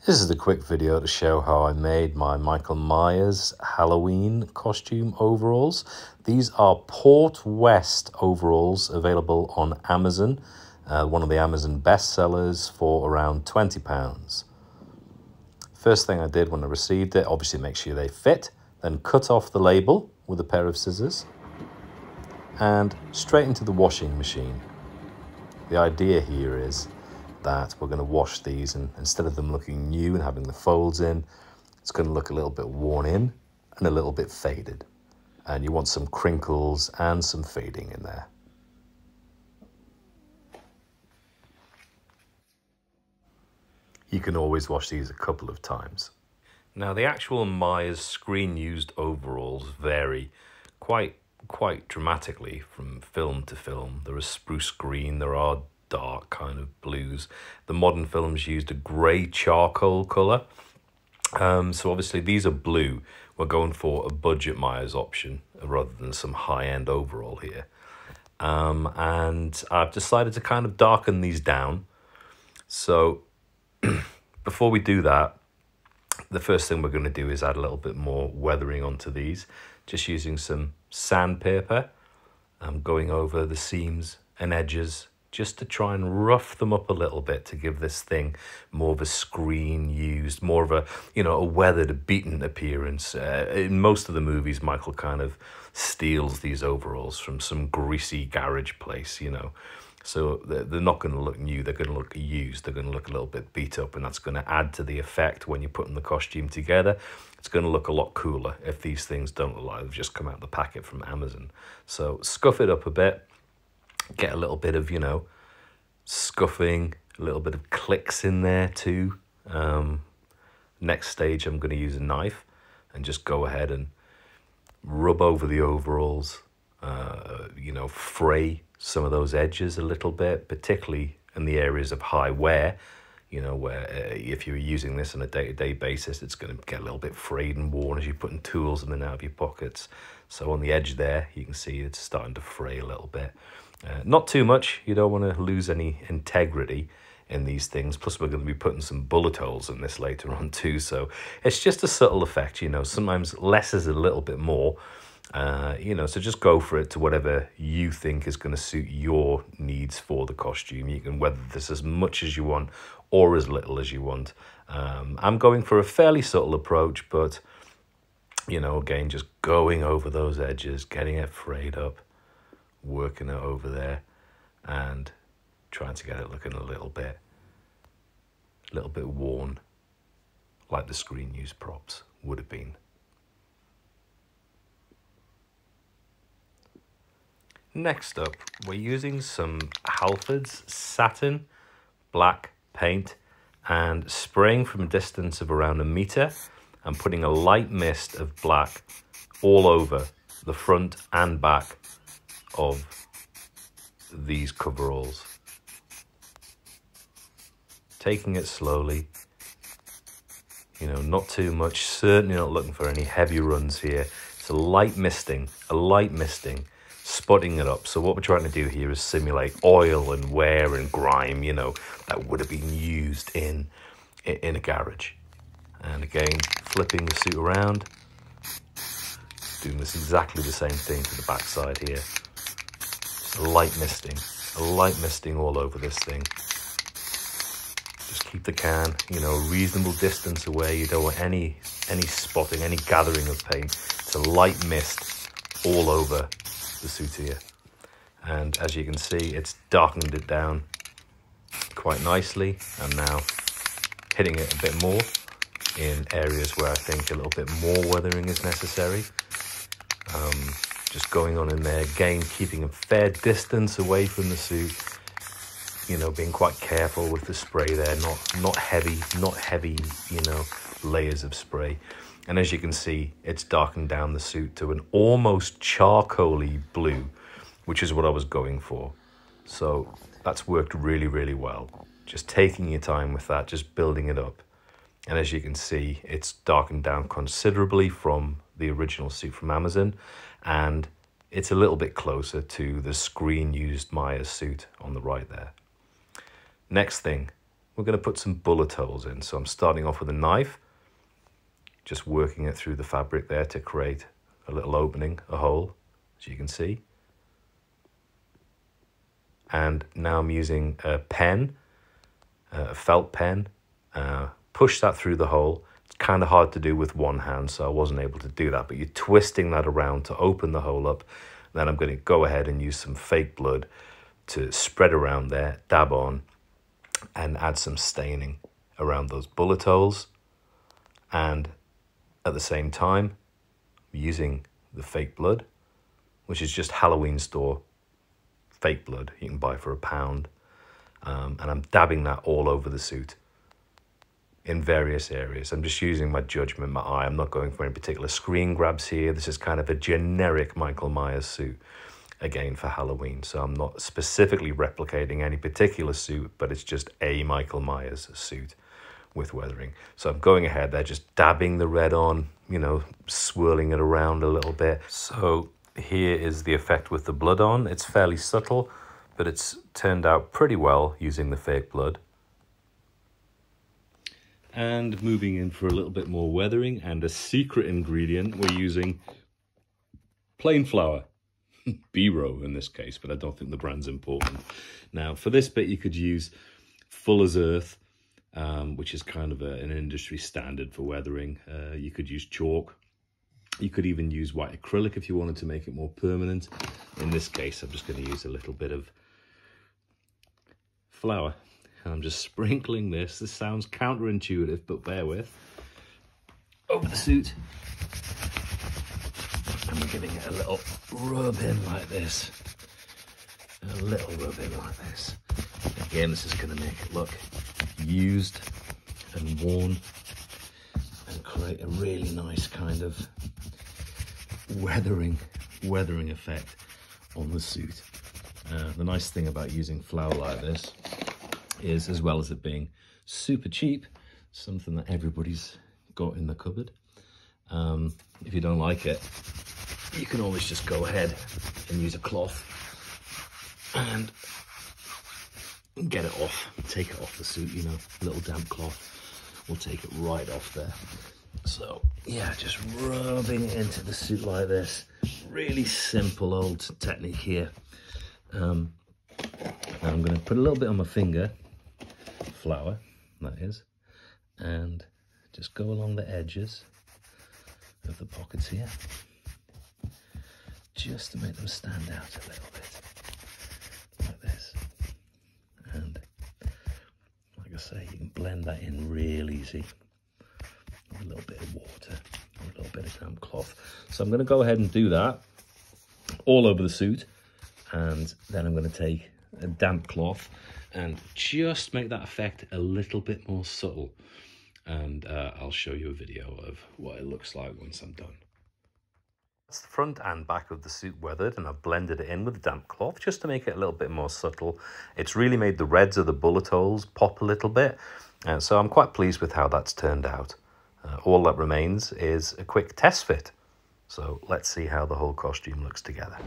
This is a quick video to show how I made my Michael Myers Halloween costume overalls. These are Port West overalls available on Amazon, one of the Amazon bestsellers, for around £20. First thing I did when I received it, obviously make sure they fit, then cut off the label with a pair of scissors and straight into the washing machine. The idea here is that we're going to wash these, and instead of them looking new and having the folds in, it's going to look a little bit worn in and a little bit faded. And you want some crinkles and some fading in there. You can always wash these a couple of times. Now, the actual Myers screen-used overalls vary quite dramatically from film to film. There is spruce green, there are dark kind of blues. The modern films used a grey charcoal colour. So obviously these are blue. We're going for a budget Myers option rather than some high-end overall here. And I've decided to kind of darken these down. So before we do that, the first thing we're going to do is add a little bit more weathering onto these, just using some sandpaper. I'm going over the seams and edges just to try and rough them up a little bit to give this thing more of a screen used, more of a, a weathered, a beaten appearance. In most of the movies, Michael kind of steals these overalls from some greasy garage place, So they're not going to look new, they're going to look used, they're going to look a little bit beat up, and that's going to add to the effect when you're putting the costume together. It's going to look a lot cooler if these things don't look like they've just come out of the packet from Amazon. So scuff it up a bit, get a little bit of, scuffing, a little bit of clicks in there too. Next stage, I'm going to use a knife and just go ahead and rub over the overalls, fray some of those edges a little bit, particularly in the areas of high wear, where if you're using this on a day-to-day basis, it's going to get a little bit frayed and worn as you're putting tools in and out of your pockets. So on the edge there, you can see it's starting to fray a little bit. Not too much, you don't want to lose any integrity in these things. Plus we're going to be putting some bullet holes in this later on too, so it's just a subtle effect, sometimes less is a little bit more. So just go for it to whatever you think is going to suit your needs for the costume. You can weather this as much as you want or as little as you want. I'm going for a fairly subtle approach, but, again, just going over those edges, getting it frayed up, working it over there, and trying to get it looking a little bit worn, like the screen used props would have been. Next up, we're using some Halford's satin black paint and spraying from a distance of around 1 meter and putting a light mist of black all over the front and back of these coveralls. Taking it slowly, not too much, certainly not looking for any heavy runs here. It's a light misting, spotting it up. So what we're trying to do here is simulate oil and wear and grime, that would have been used in a garage. And again, flipping the suit around, doing this exactly the same thing to the back side here. Just a light misting all over this thing. Just keep the can, a reasonable distance away. You don't want any spotting, any gathering of paint. It's a light mist all over the suit here. And as you can see, it's darkened it down quite nicely. I'm now hitting it a bit more in areas where I think a little bit more weathering is necessary. Just going on in there, again, keeping a fair distance away from the suit, being quite careful with the spray there, not heavy, layers of spray. And as you can see, it's darkened down the suit to an almost charcoaly blue, which is what I was going for. So that's worked really, really well. Just taking your time with that, just building it up. And as you can see, it's darkened down considerably from the original suit from Amazon, and it's a little bit closer to the screen used Myers suit on the right there. Next thing, we're going to put some bullet holes in. So I'm starting off with a knife, just working it through the fabric there to create a little opening, a hole, as you can see. And now I'm using a pen, a felt pen, push that through the hole. It's kind of hard to do with one hand, so I wasn't able to do that, but you're twisting that around to open the hole up. Then I'm going to go ahead and use some fake blood to spread around there, dab on, and add some staining around those bullet holes. And at the same time, using the fake blood, which is just Halloween store fake blood you can buy for £1. And I'm dabbing that all over the suit in various areas. I'm just using my judgment, my eye. I'm not going for any particular screen grabs here. This is kind of a generic Michael Myers suit, again, for Halloween. So I'm not specifically replicating any particular suit, but it's just a Michael Myers suit with weathering. So I'm going ahead there, just dabbing the red on, you know, swirling it around a little bit. So here is the effect with the blood on. It's fairly subtle, but it's turned out pretty well using the fake blood. And moving in for a little bit more weathering, and a secret ingredient, we're using plain flour. B-Row in this case, but I don't think the brand's important. Now, for this bit, you could use Fuller's Earth, which is kind of an industry standard for weathering. You could use chalk. You could even use white acrylic if you wanted to make it more permanent. In this case, I'm just going to use a little bit of flour. And I'm just sprinkling this. This sounds counterintuitive, but bear with. Over the suit. And we're giving it a little rub in like this. A little rub in like this. Again, this is going to make it look used and worn and create a really nice kind of weathering effect on the suit. The nice thing about using flour like this is, as well as it being super cheap, something that everybody's got in the cupboard. If you don't like it, you can always just go ahead and use a cloth and get it off, take it off the suit, you know, a little damp cloth will take it right off there. So yeah, just rubbing it into the suit like this. Really simple old technique here. And I'm going to put a little bit on my finger, flour that is, and just go along the edges of the pockets here, just to make them stand out a little bit, like this. And like I say, you can blend that in real easy with a little bit of water or a little bit of damp cloth. So I'm going to go ahead and do that all over the suit, and then I'm going to take a damp cloth and just make that effect a little bit more subtle. And I'll show you a video of what it looks like once I'm done. That's the front and back of the suit weathered, and I've blended it in with a damp cloth just to make it a little bit more subtle. It's really made the reds of the bullet holes pop a little bit, so I'm quite pleased with how that's turned out. All that remains is a quick test fit. So let's see how the whole costume looks together.